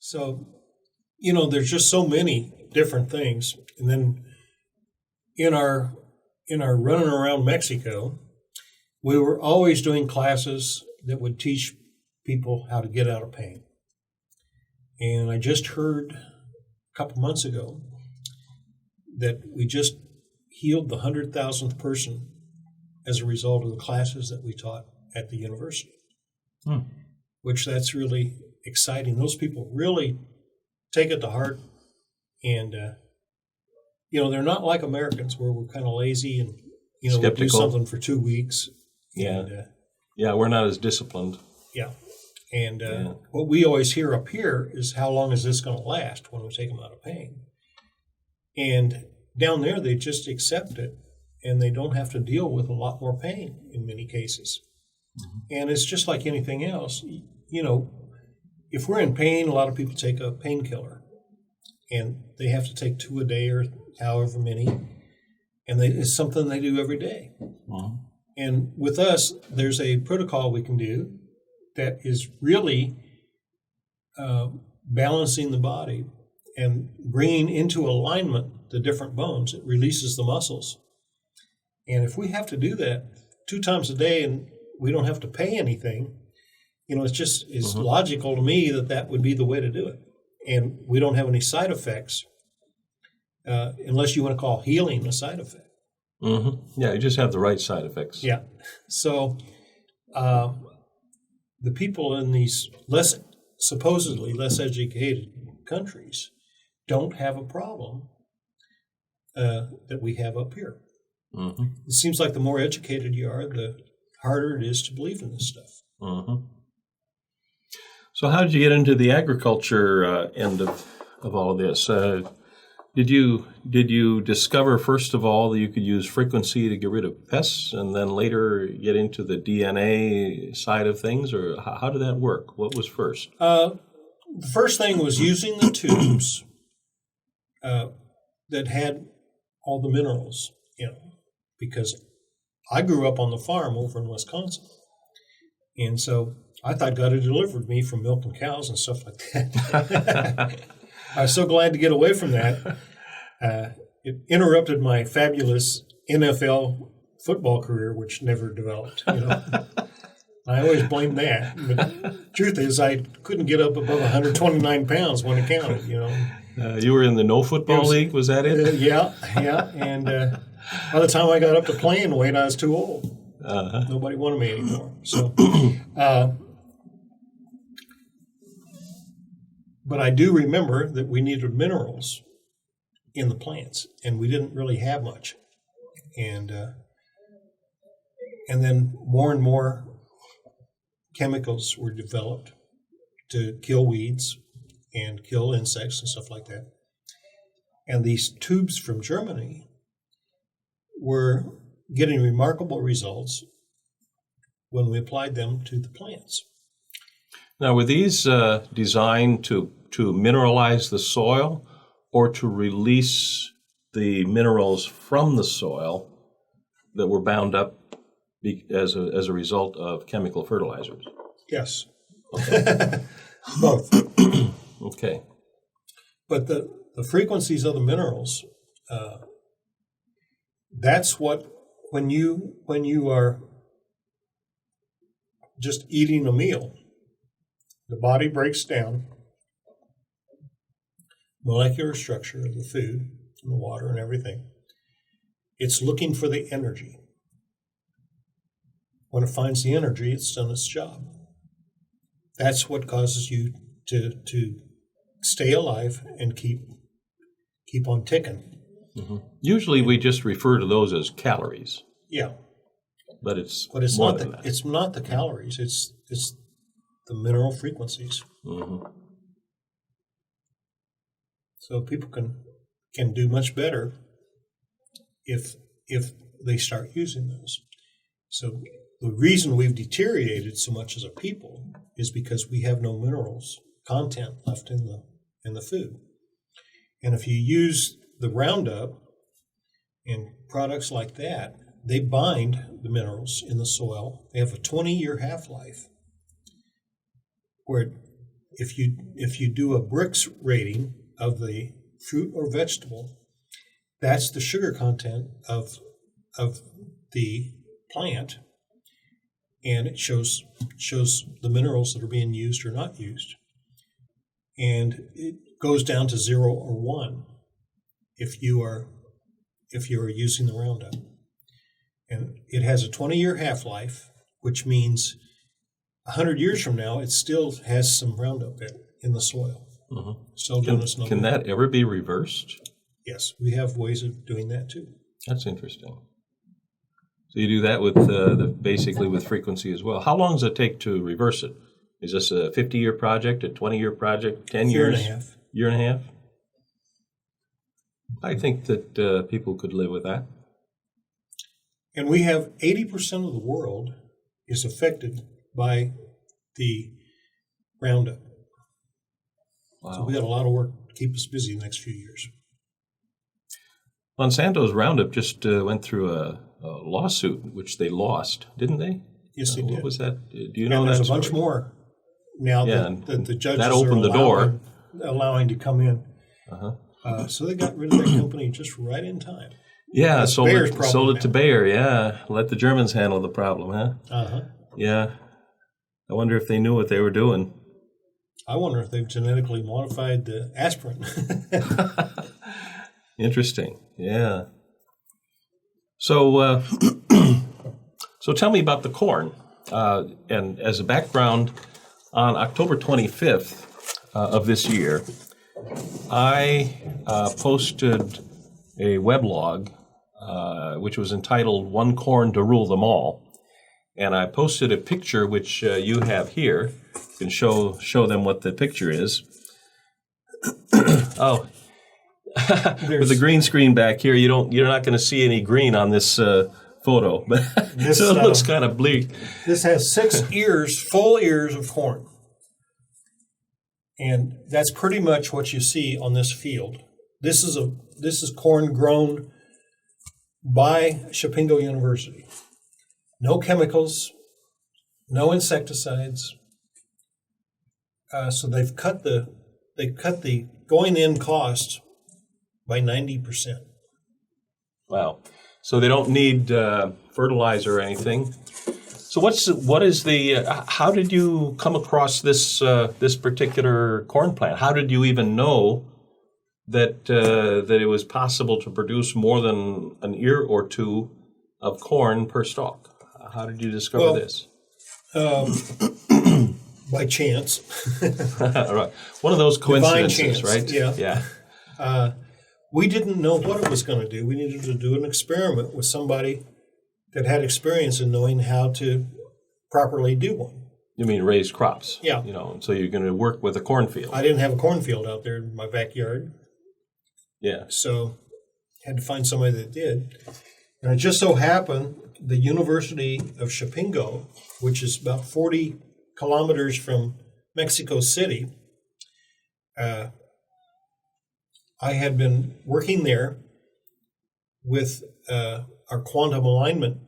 So, there's just so many different things. And then in our running around Mexico, we were always doing classes that would teach people how to get out of pain. And I just heard a couple months ago that we just healed the 100,000th person as a result of the classes that we taught at the university, which that's really exciting. Those people really take it to heart, and they're not like Americans where we're kind of lazy and we do something for 2 weeks. Yeah, we're not as disciplined. Yeah, and what we always hear up here is, how long is this going to last when we take them out of pain? And down there, they just accept it, and they don't have to deal with a lot more pain in many cases. Mm-hmm. And it's just like anything else. If we're in pain, a lot of people take a painkiller, and they have to take 2 a day or however many, and it's something they do every day. Mm-hmm. And with us, there's a protocol we can do that is really balancing the body and bringing into alignment the different bones. It releases the muscles. And if we have to do that 2 times a day and we don't have to pay anything, it's logical to me that would be the way to do it. And we don't have any side effects, unless you want to call healing a side effect. Mm-hmm. Yeah, you just have the right side effects. Yeah. So the people in these supposedly less educated countries don't have a problem that we have up here. Mm-hmm. It seems like the more educated you are, the harder it is to believe in this stuff. Mm-hmm. So how did you get into the agriculture end of all of this? Did you discover, first of all, that you could use frequency to get rid of pests, and then later get into the DNA side of things, or how did that work? What was first? The first thing was using the tubes that had all the minerals, because I grew up on the farm over in Wisconsin, and so I thought God had delivered me from milking cows and stuff like that. I was so glad to get away from that. It interrupted my fabulous NFL football career, which never developed. I always blame that. But the truth is, I couldn't get up above 129 pounds when it counted. You were in the no football league. Was that it? Yeah. And by the time I got up to playing weight, I was too old. Uh-huh. Nobody wanted me anymore. So. But I do remember that we needed minerals in the plants, and we didn't really have much. And then more and more chemicals were developed to kill weeds and kill insects and stuff like that. And these tubes from Germany were getting remarkable results when we applied them to the plants. Now, were these designed to mineralize the soil or to release the minerals from the soil that were bound up as a result of chemical fertilizers? Yes. Okay. Both. Okay. But the frequencies of the minerals, that's what, when you are just eating a meal, the body breaks down molecular structure of the food and the water and everything. It's looking for the energy. When it finds the energy, it's done its job. That's what causes you to stay alive and keep on ticking. Mm-hmm. Usually we just refer to those as calories. Yeah. But it's more than that. It's not the calories. It's the mineral frequencies. Mm-hmm. So people can do much better if they start using those. So the reason we've deteriorated so much as a people is because we have no minerals content left in the food. And if you use the Roundup and products like that, they bind the minerals in the soil. They have a 20-year half-life, where if you do a Brix rating of the fruit or vegetable, that's the sugar content of the plant, and it shows the minerals that are being used or not used. And it goes down to 0 or 1 if you are using the Roundup. And it has a 20-year half-life, which means 100 years from now, it still has some Roundup in the soil. Mm-hmm. So can that ever be reversed? Yes, we have ways of doing that too. That's interesting. So you do that with basically with frequency as well. How long does it take to reverse it? Is this a 50-year project, a 20-year project, 10 years? Year and a half. Year and a half? I think that people could live with that. And we have 80% of the world is affected by the Roundup. Wow. So we got a lot of work to keep us busy the next few years. Monsanto's Roundup just went through a lawsuit, which they lost, didn't they? Yes, they did. What was that? Do you know and that? There's a bunch more now that the judges that opened the door, allowing to come in. Uh-huh. So they got rid of that company just right in time. Yeah, sold it to now. Bayer. Yeah, let the Germans handle the problem, huh? Uh-huh. Yeah. I wonder if they knew what they were doing. I wonder if they've genetically modified the aspirin. Interesting. Yeah. So, so tell me about the corn. And as a background, on October 25th of this year, I posted a weblog which was entitled "One Corn to Rule Them All," and I posted a picture which you have here. You can show them what the picture is. Oh. With the green screen back here, you're not going to see any green on this photo, but so it looks kind of bleak. This has 6 ears, full ears of corn, and that's pretty much what you see on this field. This is corn grown by Chapingo University. No chemicals, no insecticides. So they've cut the going in cost by 90%. Wow! So they don't need fertilizer or anything. So what is the? How did you come across this particular corn plant? How did you even know that it was possible to produce more than an ear or two of corn per stalk? How did you discover this? By chance. Right. One of those coincidences, right? Yeah. Yeah. We didn't know what it was going to do. We needed to do an experiment with somebody that had experience in knowing how to properly do one. You mean raise crops? Yeah. So you're going to work with a cornfield. I didn't have a cornfield out there in my backyard. Yeah. So had to find somebody that did. And it just so happened the University of Chapingo, which is about 40 kilometers from Mexico City, I had been working there with our quantum alignment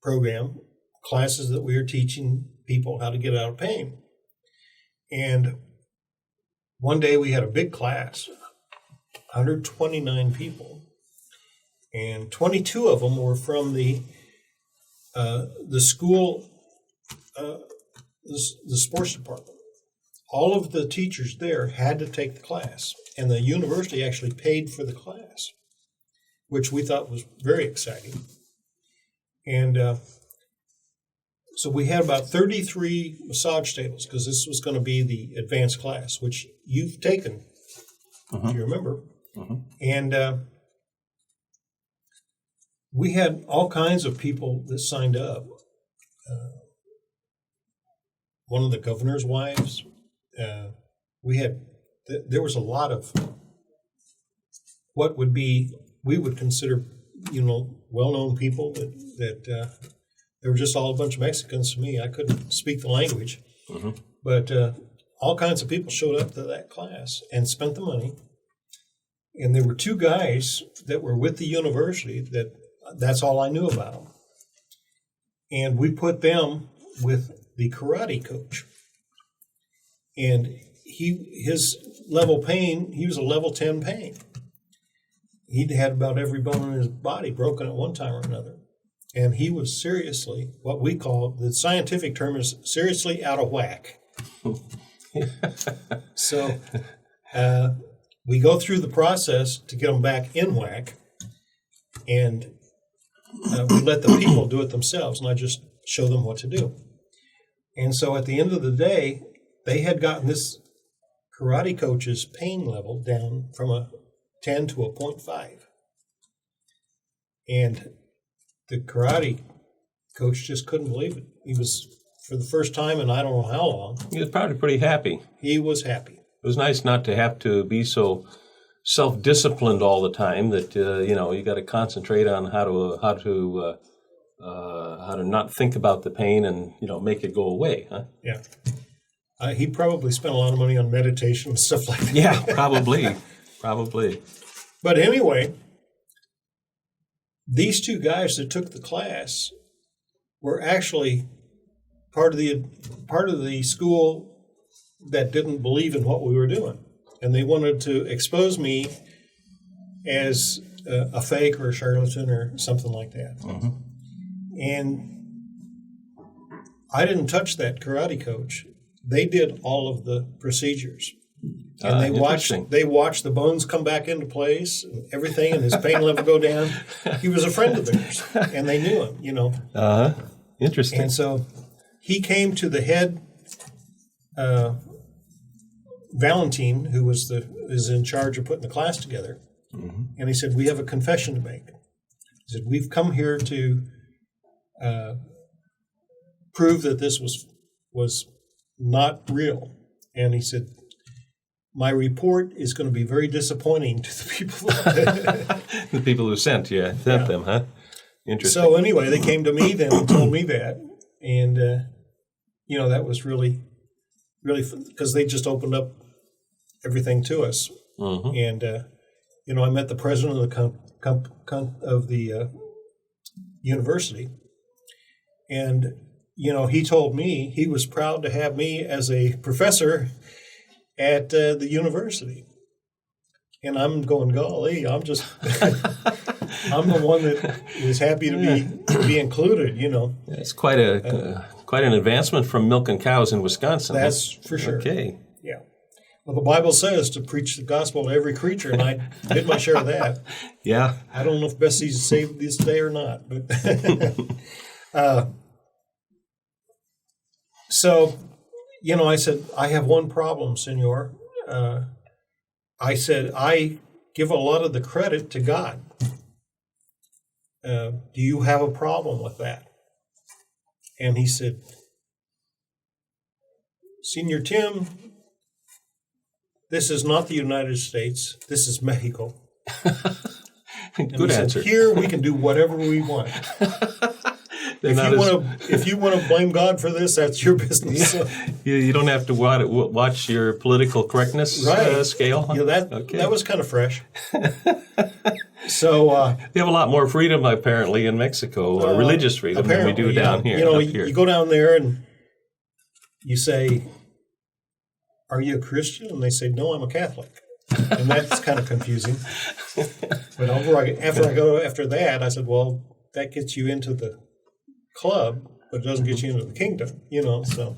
program, classes that we were teaching people how to get out of pain. And one day we had a big class, 129 people, and 22 of them were from the school, the sports department. All of the teachers there had to take the class, and the university actually paid for the class, which we thought was very exciting. And so we had about 33 massage tables, because this was going to be the advanced class, which you've taken, if you remember. And we had all kinds of people that signed up. One of the governor's wives. There was a lot of what we would consider, well-known people that they were just all a bunch of Mexicans to me. I couldn't speak the language, but all kinds of people showed up to that class and spent the money. And there were 2 guys that were with the university that's all I knew about them. And we put them with the karate coach. And his level pain, he was a level 10 pain. He'd had about every bone in his body broken at one time or another. And he was seriously, what we call, the scientific term is seriously out of whack. So we go through the process to get them back in whack, and we let the people do it themselves, and I just show them what to do. And so at the end of the day, they had gotten this karate coach's pain level down from a 10 to a 0.5. And the karate coach just couldn't believe it. He was, for the first time in I don't know how long, He was probably pretty happy. he was happy. It was nice not to have to be so self-disciplined all the time that you got to concentrate on how to not think about the pain and make it go away. Huh? Yeah. He probably spent a lot of money on meditation and stuff like that. Yeah, probably. But anyway, these two guys that took the class were actually part of the school that didn't believe in what we were doing, and they wanted to expose me as a fake or a charlatan or something like that. Mm-hmm. And I didn't touch that karate coach. They did all of the procedures. And they watched the bones come back into place and everything, and his pain level go down. He was a friend of theirs, and they knew him, Interesting. And so he came to the head, Valentine, who is in charge of putting the class together, and he said, "We have a confession to make." He said, "We've come here to prove that this was not real." And he said, "My report is going to be very disappointing to the people." The people who sent them, huh? Interesting. So anyway, they came to me then and told me that, and that was really, really fun, because they just opened up everything to us. Mm-hmm. And I met the president of the university, and he told me he was proud to have me as a professor at the university. And I'm going, golly, I'm just, I'm the one that is happy to be included, It's quite an advancement from milking cows in Wisconsin. That's for sure. Okay. Yeah. Well, the Bible says to preach the gospel to every creature, and I did my share of that. Yeah. I don't know if Bessie's saved this day or not, but so, I said, "I have one problem, Senor." I said, "I give a lot of the credit to God. Do you have a problem with that?" And he said, "Senor Tim, this is not the United States. This is Mexico." Good answer. Said, "Here we can do whatever we want. If you want to blame God for this, that's your business." Yeah. You don't have to watch your political correctness scale. Huh? Yeah, that was kind of fresh. So they have a lot more freedom apparently in Mexico, religious freedom, than we do down here. You go down there and you say, "Are you a Christian?" And they say, "No, I'm a Catholic." And that's kind of confusing. But after that, I said, "Well, that gets you into the club, but it doesn't get you into the kingdom." So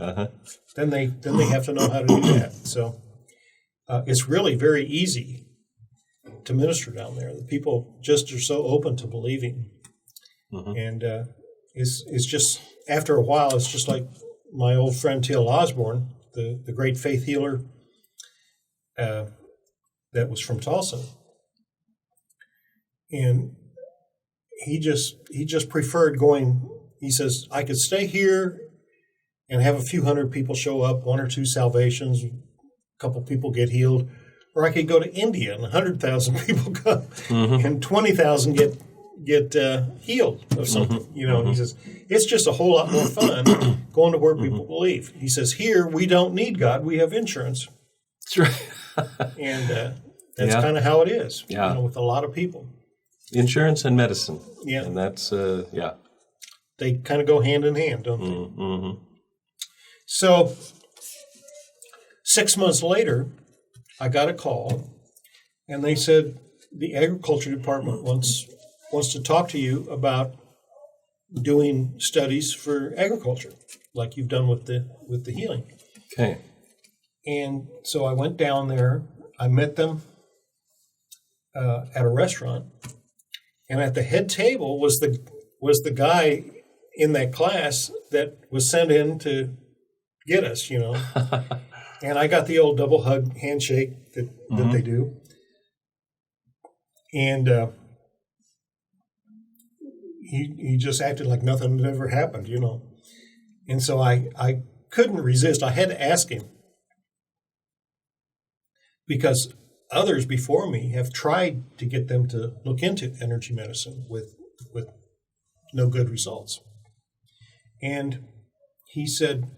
then they have to know how to do that. So it's really very easy to minister down there. The people just are so open to believing, and it's just, after a while, it's just like my old friend T.L. Osborne, the great faith healer that was from Tulsa, and he just preferred going. He says, "I could stay here and have a few hundred people show up, 1 or 2 salvations, a couple people get healed, or I could go to India and 100,000 people come and 20,000 get healed of something." He says, "It's just a whole lot more fun going to where people believe." He says, "Here we don't need God; we have insurance." That's right. And that's kind of how it is. Yeah. With a lot of people. Insurance and medicine. Yeah. And that's They kind of go hand in hand, don't they? Mm-hmm. So 6 months later, I got a call, and they said the agriculture department wants to talk to you about doing studies for agriculture, like you've done with the healing. Okay. And so I went down there. I met them at a restaurant, and at the head table was the guy in that class that was sent in to get us, And I got the old double hug handshake that they do, and he just acted like nothing had ever happened, And so I couldn't resist. I had to ask him, because others before me have tried to get them to look into energy medicine with no good results. And he said,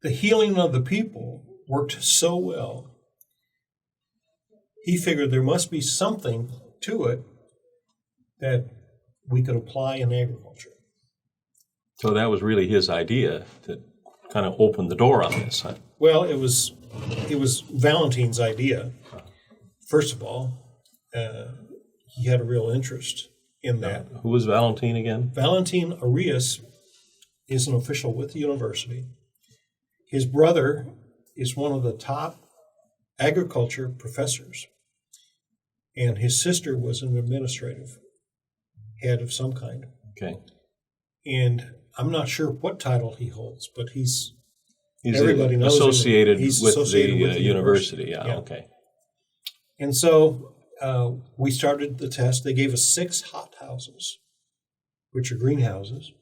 the healing of the people worked so well, he figured there must be something to it that we could apply in agriculture. So that was really his idea to kind of open the door on this, huh? Well, it was Valentine's idea. First of all, he had a real interest in that. Who was Valentine again? Valentine Arias is an official with the university. His brother is one of the top agriculture professors, and his sister was an administrative head of some kind. Okay. And I'm not sure what title he holds, but He's everybody knows associated him. He's with associated the with the university. university. Yeah, Yeah. okay. And so we started the test. They gave us 6 hot houses, which are greenhouses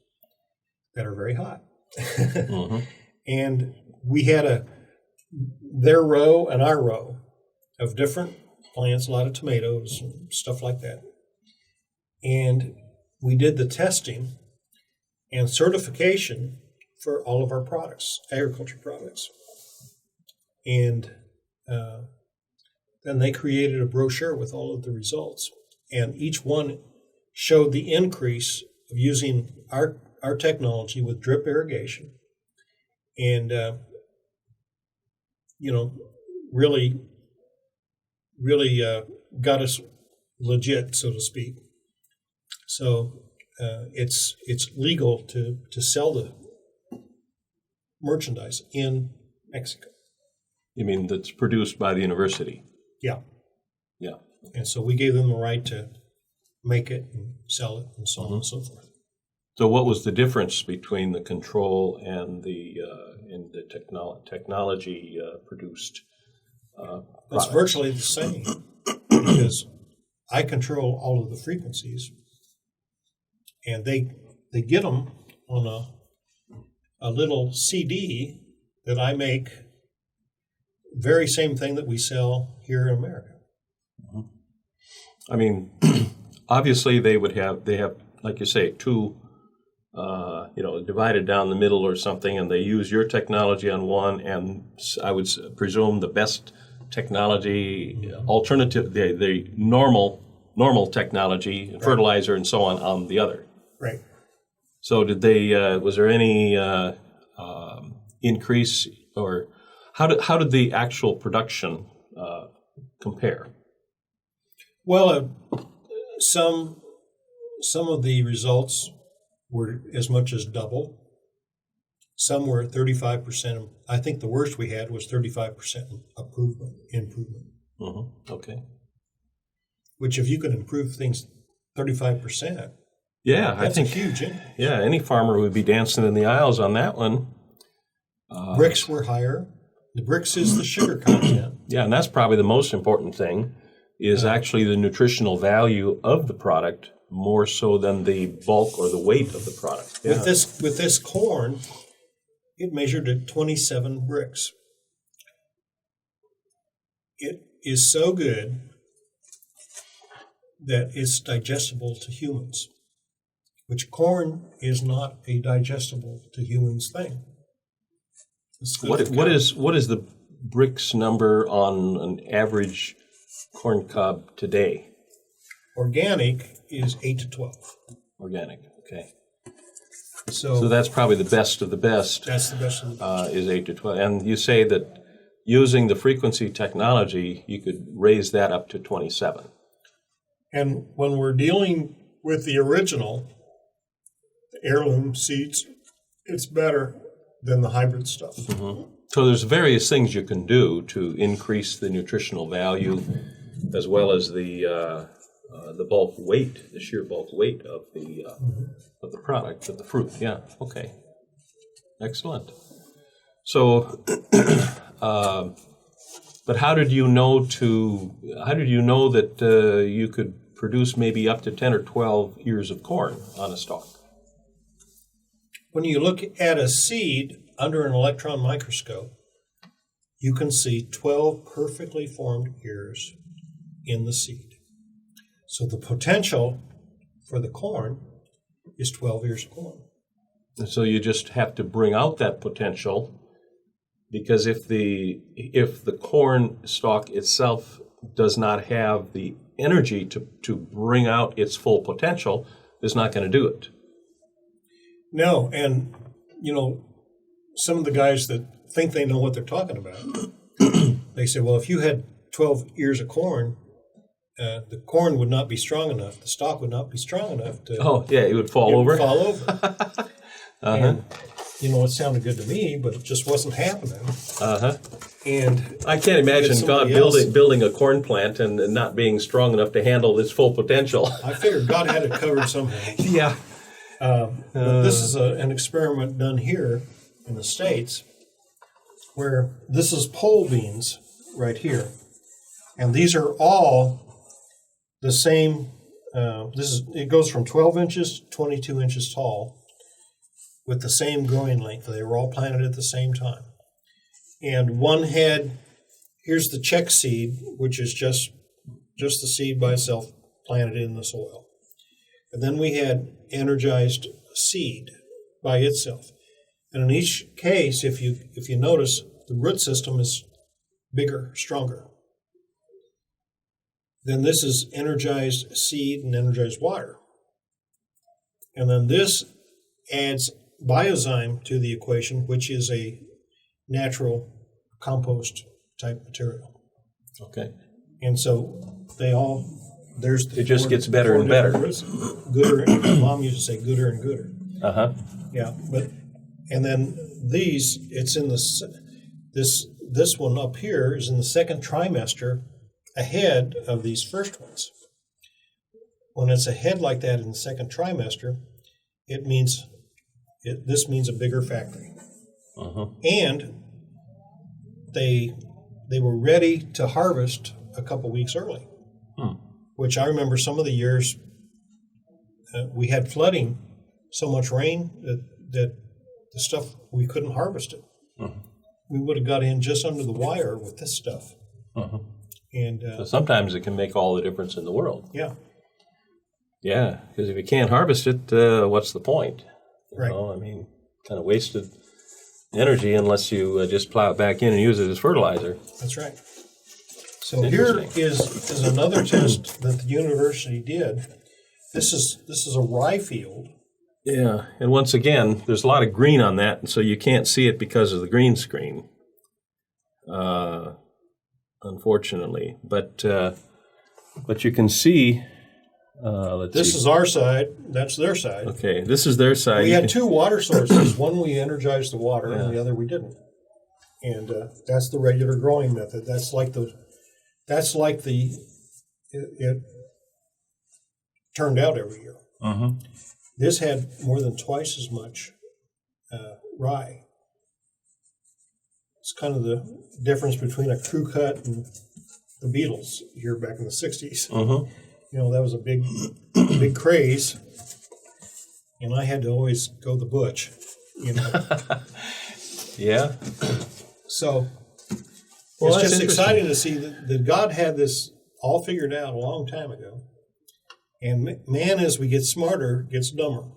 that are very hot. Mm-hmm. And we had their row and our row of different plants, a lot of tomatoes and stuff like that. And we did the testing and certification for all of our products, agriculture products. And then they created a brochure with all of the results. And each one showed the increase of using our technology with drip irrigation. And, really got us legit, so to speak. So it's legal to sell the merchandise in Mexico. You mean that's produced by the university? Yeah. Yeah. And so we gave them the right to make it and sell it and so on and so forth. So what was the difference between the control and the technology produced It's virtually the same, because I control all of the frequencies, and they get them on a little CD that I make, very same thing that we sell here in America. I mean, obviously they have, like you say, 2, divided down the middle or something, and they use your technology on one, and I would presume the best technology, alternative, the normal technology, right, fertilizer and so on the other. Right. So did they? Was there any increase, or how did the actual production compare? Well, some of the results were as much as double. Some were 35%. I think the worst we had was 35% improvement. Mm-hmm. Okay. Which, if you can improve things 35%, yeah, that's I think huge increase. Yeah, any farmer would be dancing in the aisles on that one. Bricks were higher. The bricks is the sugar content. Yeah, and that's probably the most important thing, is actually the nutritional value of the product, more so than the bulk or the weight of the product. Yeah. With this corn, it measured at 27 bricks. It is so good that it's digestible to humans, which corn is not a digestible to humans thing. What is the bricks number on an average corn cob today? Organic is 8 to 12. Organic, okay. So that's probably the best of the best. That's the best of the best. Is 8 to 12. And you say that using the frequency technology, you could raise that up to 27. And when we're dealing with the original, the heirloom seeds, it's better than the hybrid stuff. Mm-hmm. So there's various things you can do to increase the nutritional value, as well as the bulk weight, the sheer bulk weight of the product, of the fruit. Yeah. Okay. Excellent. So, but how did you know that you could produce maybe up to 10 or 12 ears of corn on a stalk? When you look at a seed under an electron microscope, you can see 12 perfectly formed ears in the seed. So the potential for the corn is 12 ears of corn. And so you just have to bring out that potential, because if the corn stalk itself does not have the energy to bring out its full potential, it's not going to do it. No, and some of the guys that think they know what they're talking about, they say, well, if you had 12 ears of corn, the corn would not be strong enough. The stalk would not be strong enough to. Oh, yeah, it would fall over. Fall over. And, it sounded good to me, but it just wasn't happening. And I can't imagine God building a corn plant and not being strong enough to handle its full potential. I figured God had it covered somehow. Yeah. But this is an experiment done here in the States, where this is pole beans right here, and these are all the same. It goes from 12 inches to 22 inches tall, with the same growing length. They were all planted at the same time, and one had, here's the check seed, which is just the seed by itself planted in the soil, and then we had energized seed by itself. And in each case, if you notice, the root system is bigger, stronger. Then this is energized seed and energized water. And then this adds biozyme to the equation, which is a natural compost type material. Okay. And so it just gets better and better. Gooder, Mom used to say gooder and gooder. Yeah, and then these, it's in this one up here is in the second trimester, ahead of these first ones. When it's ahead like that in the second trimester, this means a bigger factory. And they were ready to harvest a couple weeks early, which I remember some of the years we had flooding, so much rain that the stuff, we couldn't harvest it. We would have got in just under the wire with this stuff. And so sometimes it can make all the difference in the world. Yeah. Yeah, because if you can't harvest it, what's the point? Right. I mean, kind of wasted energy unless you just plow it back in and use it as fertilizer. That's right. So here is another test that the university did. This is a rye field. Yeah, and once again, there's a lot of green on that, and so you can't see it because of the green screen, unfortunately. But you can see. This is our side. That's their side. Okay, this is their side. We had two water sources. One we energized the water, and the other we didn't. And that's the regular growing method. It turned out every year. This had more than twice as much rye. It's kind of the difference between a crew cut and the Beatles here back in the 60s. That was a big craze, and I had to always go the butch, Yeah. So it's just exciting to see that God had this all figured out a long time ago. And man, as we get smarter, gets dumber.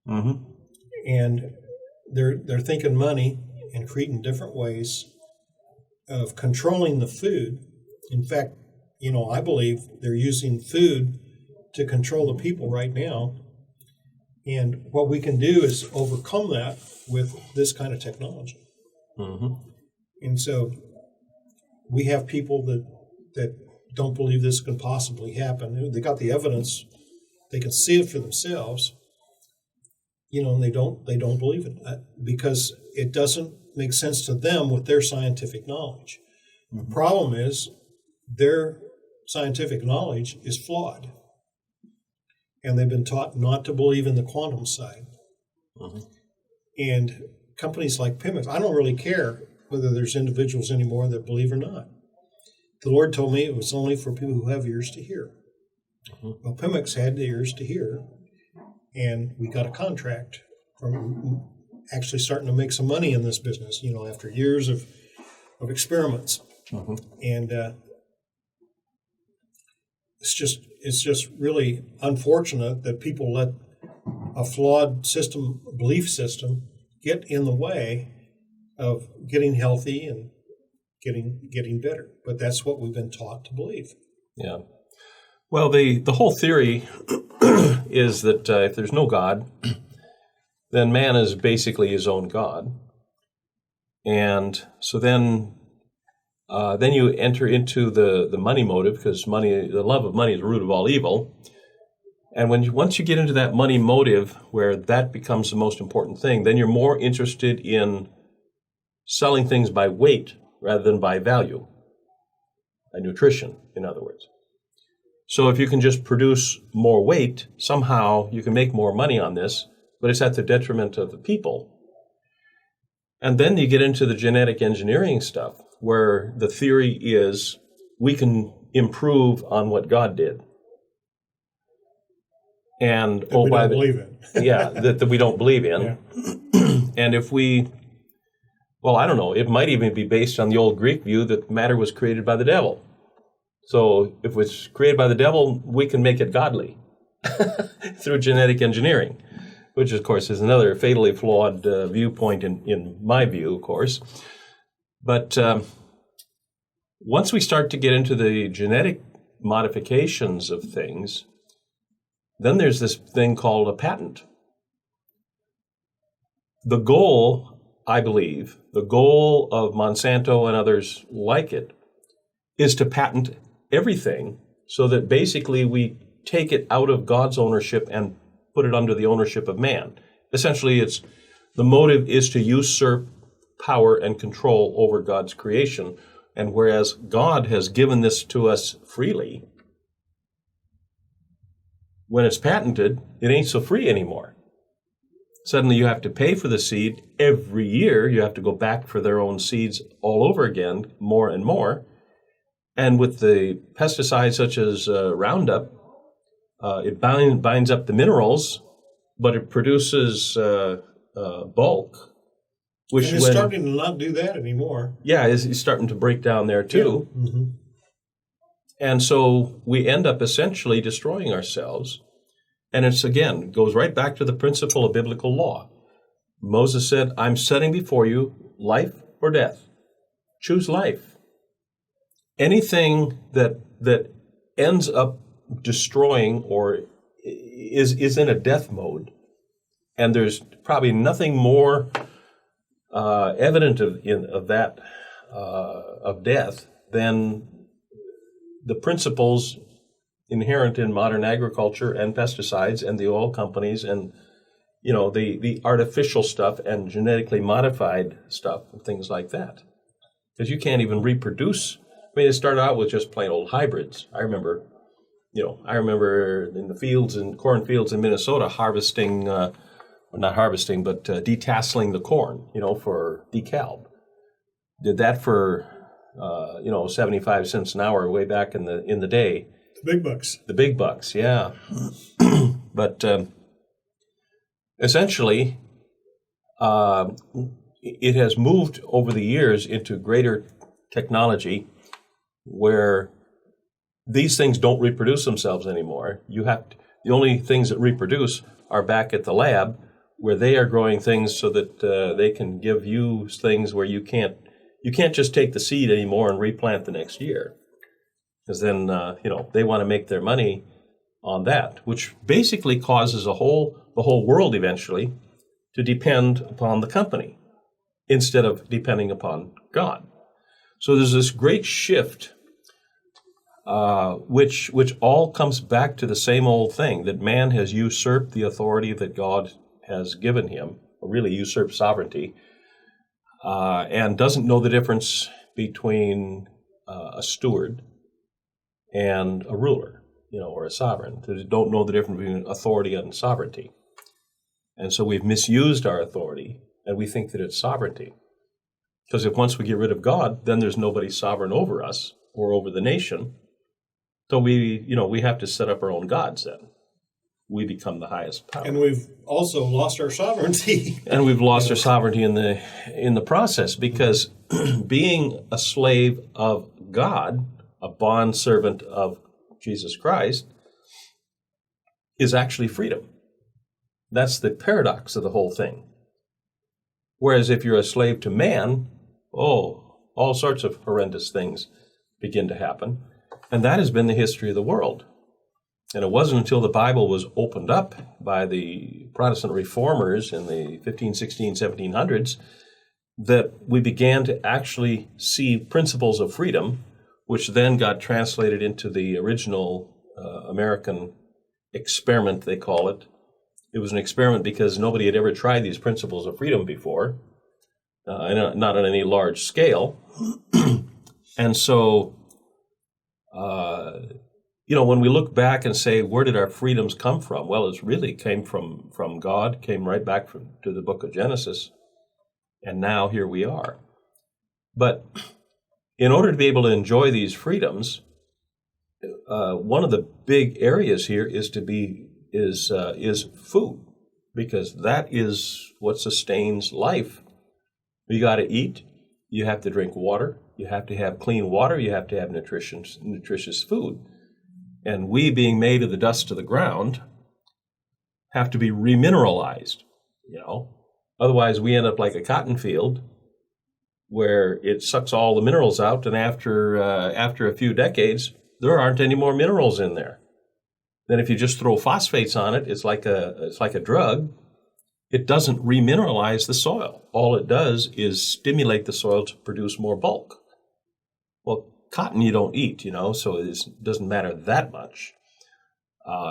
And they're thinking money and creating different ways of controlling the food. In fact, I believe they're using food to control the people right now. And what we can do is overcome that with this kind of technology. Mm-hmm. And so we have people that don't believe this can possibly happen. They got the evidence; they can see it for themselves. And they don't believe it because it doesn't make sense to them with their scientific knowledge. Mm-hmm. The problem is their scientific knowledge is flawed, and they've been taught not to believe in the quantum side. Mm-hmm. And companies like Pimix, I don't really care whether there's individuals anymore that believe or not. The Lord told me it was only for people who have ears to hear. Mm-hmm. Well, Pimix had the ears to hear, and we got a contract from actually starting to make some money in this business, after years of experiments. Mm-hmm. And it's just really unfortunate that people let a flawed belief system get in the way of getting healthy and getting better. But that's what we've been taught to believe. Yeah. Well, the whole theory is that if there's no God, then man is basically his own God. And so then you enter into the money motive, because the love of money is the root of all evil. And once you get into that money motive, where that becomes the most important thing, then you're more interested in selling things by weight rather than by value, by nutrition, in other words. So if you can just produce more weight, somehow you can make more money on this, but it's at the detriment of the people. And then you get into the genetic engineering stuff, where the theory is we can improve on what God did. And That we don't believe in. Yeah, that we don't believe in. Yeah. And if I don't know, it might even be based on the old Greek view that matter was created by the devil. So if it was created by the devil, we can make it godly through genetic engineering, which, of course, is another fatally flawed viewpoint in my view, of course. But once we start to get into the genetic modifications of things, then there's this thing called a patent. The goal, I believe, the goal of Monsanto and others like it, is to patent everything so that basically we take it out of God's ownership and put it under the ownership of man. Essentially, the motive is to usurp power and control over God's creation. And whereas God has given this to us freely, when it's patented, it ain't so free anymore. Suddenly you have to pay for the seed every year. You have to go back for their own seeds all over again, more and more. And with the pesticides such as Roundup, it binds up the minerals, but it produces bulk. Which and it's starting to not do that anymore. Yeah, it's starting to break down there too. Yeah. Mm-hmm. And so we end up essentially destroying ourselves. And it goes right back to the principle of biblical law. Moses said, I'm setting before you life or death. Choose life. Anything that ends up destroying or is in a death mode, and there's probably nothing more evident of death than the principles inherent in modern agriculture and pesticides and the oil companies and the artificial stuff and genetically modified stuff and things like that. Because you can't even reproduce. I mean, it started out with just plain old hybrids. I remember in the fields and cornfields in Minnesota harvesting, not harvesting, but detasseling the corn, for decal. Did that for 75 cents an hour way back in the day. The big bucks. The big bucks, yeah. But essentially, it has moved over the years into greater technology where these things don't reproduce themselves anymore. The only things that reproduce are back at the lab, where they are growing things so that they can give you things where you can't just take the seed anymore and replant the next year. Because then, they want to make their money on that, which basically causes the whole world eventually to depend upon the company instead of depending upon God. So there's this great shift, which all comes back to the same old thing, that man has usurped the authority that God has given him, or really usurped sovereignty, and doesn't know the difference between a steward and a ruler, or a sovereign. They don't know the difference between authority and sovereignty. And so we've misused our authority, and we think that it's sovereignty. Because if once we get rid of God, then there's nobody sovereign over us or over the nation. So we have to set up our own gods then. We become the highest power. And we've also lost our sovereignty. And we've lost our sovereignty in the process, because being a slave of God, a bond servant of Jesus Christ, is actually freedom. That's the paradox of the whole thing. Whereas if you're a slave to man, all sorts of horrendous things begin to happen. And that has been the history of the world. And it wasn't until the Bible was opened up by the Protestant reformers in the 1516, 1700s that we began to actually see principles of freedom, which then got translated into the original American experiment, they call it. It was an experiment because nobody had ever tried these principles of freedom before, not on any large scale. And so, when we look back and say, where did our freedoms come from? Well, it really came from God, came right back to the book of Genesis, and now here we are. But in order to be able to enjoy these freedoms, one of the big areas here is food, because that is what sustains life. You got to eat, you have to drink water, you have to have clean water, you have to have nutritious food. And we, being made of the dust of the ground, have to be remineralized, Otherwise, we end up like a cotton field where it sucks all the minerals out, and after a few decades, there aren't any more minerals in there. Then if you just throw phosphates on it, it's like a drug. It doesn't remineralize the soil. All it does is stimulate the soil to produce more bulk. Well, cotton you don't eat, so it doesn't matter that much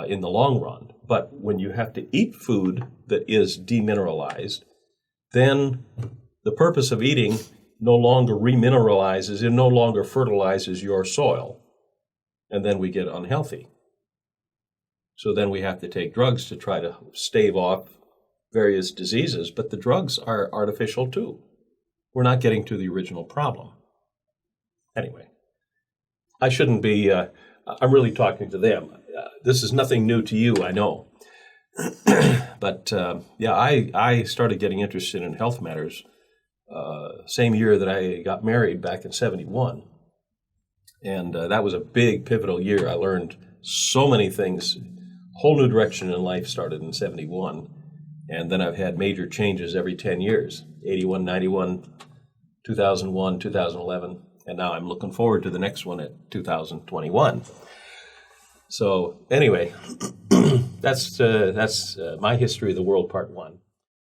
in the long run. But when you have to eat food that is demineralized, then the purpose of eating no longer remineralizes, it no longer fertilizes your soil, and then we get unhealthy. So then we have to take drugs to try to stave off various diseases, but the drugs are artificial too. We're not getting to the original problem. Anyway, I shouldn't be, I'm really talking to them. This is nothing new to you, I know. But I started getting interested in health matters same year that I got married back in 71. And that was a big pivotal year. I learned so many things. Whole new direction in life started in 71. And then I've had major changes every 10 years, 81, 91, 2001, 2011. And now I'm looking forward to the next one at 2021. So anyway, that's my history of the world, part one.